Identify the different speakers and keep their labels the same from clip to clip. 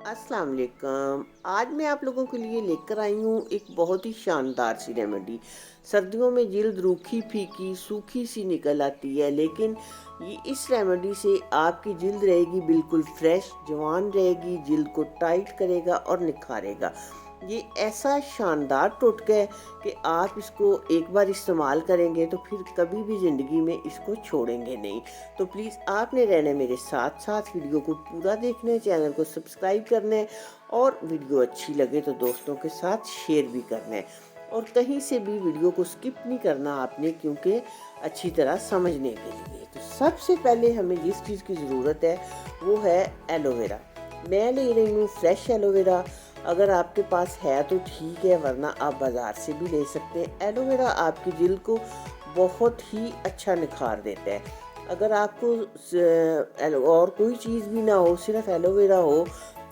Speaker 1: अस्सलाम वालेकुम। आज मैं आप लोगों के लिए लेकर आई हूँ एक बहुत ही शानदार सी रेमेडी। सर्दियों में जिल्द रूखी फीकी सूखी सी निकल आती है, लेकिन ये इस रेमेडी से आपकी जिल्द रहेगी बिल्कुल फ्रेश, जवान रहेगी, जिल्द को टाइट करेगा और निखारेगा। ये ऐसा शानदार टोटका है कि आप इसको एक बार इस्तेमाल करेंगे तो फिर कभी भी ज़िंदगी में इसको छोड़ेंगे नहीं। तो प्लीज़ आपने रहना मेरे साथ साथ, वीडियो को पूरा देखना है, चैनल को सब्सक्राइब करना है और वीडियो अच्छी लगे तो दोस्तों के साथ शेयर भी करना है। और कहीं से भी वीडियो को स्किप नहीं करना आपने, क्योंकि अच्छी तरह समझने के लिए। तो सबसे पहले हमें जिस चीज़ की ज़रूरत है वो है एलोवेरा। मैं ले रही हूँ फ्रेश एलोवेरा। अगर आपके पास है तो ठीक है, वरना आप बाज़ार से भी ले सकते हैं। एलोवेरा आपकी जिल्द को बहुत ही अच्छा निखार देता है। अगर आपको और कोई चीज़ भी ना हो, सिर्फ एलोवेरा हो,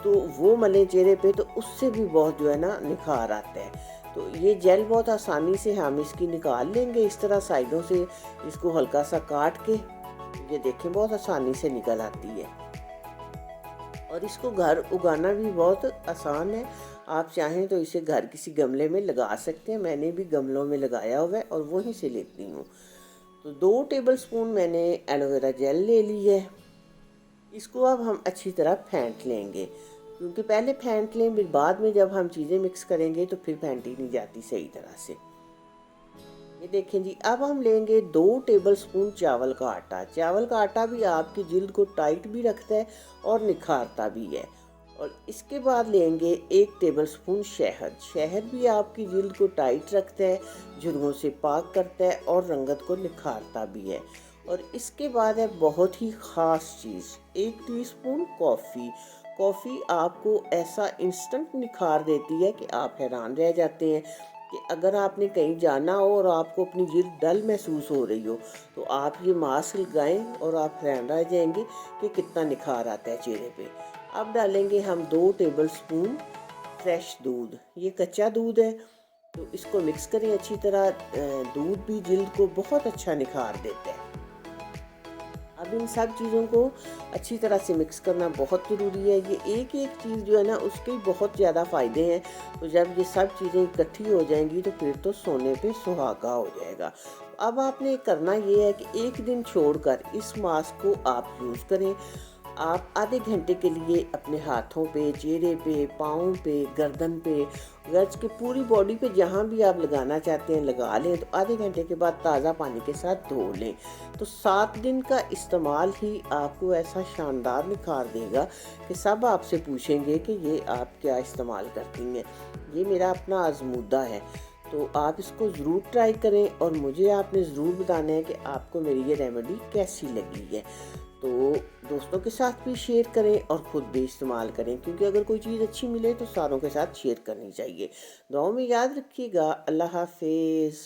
Speaker 1: तो वो मलें चेहरे पे तो उससे भी बहुत जो है ना निखार आता है। तो ये जेल बहुत आसानी से हम इसकी निकाल लेंगे। इस तरह साइडों से इसको हल्का सा काट के, ये देखें बहुत आसानी से निकल आती है। और इसको घर उगाना भी बहुत आसान है। आप चाहें तो इसे घर किसी गमले में लगा सकते हैं। मैंने भी गमलों में लगाया हुआ है और वहीं से लेती हूँ। तो 2 टेबलस्पून मैंने एलोवेरा जेल ले ली है। इसको अब हम अच्छी तरह फेंट लेंगे, क्योंकि पहले फेंट लें, फिर बाद में जब हम चीज़ें मिक्स करेंगे तो फिर फेंटी नहीं जाती सही तरह से। ये देखें जी, अब हम लेंगे 2 टेबलस्पून चावल का आटा। चावल का आटा भी आपकी जिल्द को टाइट भी रखता है और निखारता भी है। और इसके बाद लेंगे 1 टेबलस्पून शहद। शहद भी आपकी जिल्द को टाइट रखता है, झुर्रियों से पाक करता है और रंगत को निखारता भी है। और इसके बाद है बहुत ही ख़ास चीज़, 1 टीस्पून कॉफ़ी। कॉफ़ी आपको ऐसा इंस्टेंट निखार देती है कि आप हैरान रह जाते हैं। कि अगर आपने कहीं जाना हो और आपको अपनी जिल्द डल महसूस हो रही हो, तो आप ये मास्क लगाएं और आप हैरान रह जाएंगे कि कितना निखार आता है चेहरे पे। अब डालेंगे हम 2 टेबलस्पून फ्रेश दूध। ये कच्चा दूध है, तो इसको मिक्स करें अच्छी तरह। दूध भी जिल्द को बहुत अच्छा निखार देता है। अब इन सब चीज़ों को अच्छी तरह से मिक्स करना बहुत ज़रूरी है। ये एक एक चीज़ जो है ना, उसके बहुत ज़्यादा फ़ायदे हैं। तो जब ये सब चीज़ें इकट्ठी हो जाएंगी तो फिर तो सोने पे सुहागा हो जाएगा। अब आपने करना ये है कि एक दिन छोड़कर इस मास्क को आप यूज़ करें। आप आधे घंटे के लिए अपने हाथों पे, चेहरे पे, पाँव पे, गर्दन पे, गर्ज के पूरी बॉडी पे जहाँ भी आप लगाना चाहते हैं लगा लें। तो आधे घंटे के बाद ताज़ा पानी के साथ धो लें। तो 7 दिन का इस्तेमाल ही आपको ऐसा शानदार निखार देगा कि सब आपसे पूछेंगे कि ये आप क्या इस्तेमाल करती हैं। ये मेरा अपना आजमूदा है। तो आप इसको ज़रूर ट्राई करें और मुझे आपने ज़रूर बताना है कि आपको मेरी ये रेमेडी कैसी लगी है। तो दोस्तों के साथ भी शेयर करें और ख़ुद भी इस्तेमाल करें, क्योंकि अगर कोई चीज़ अच्छी मिले तो सारों के साथ शेयर करनी चाहिए। दुआओं में याद रखिएगा। अल्लाह हाफिज़।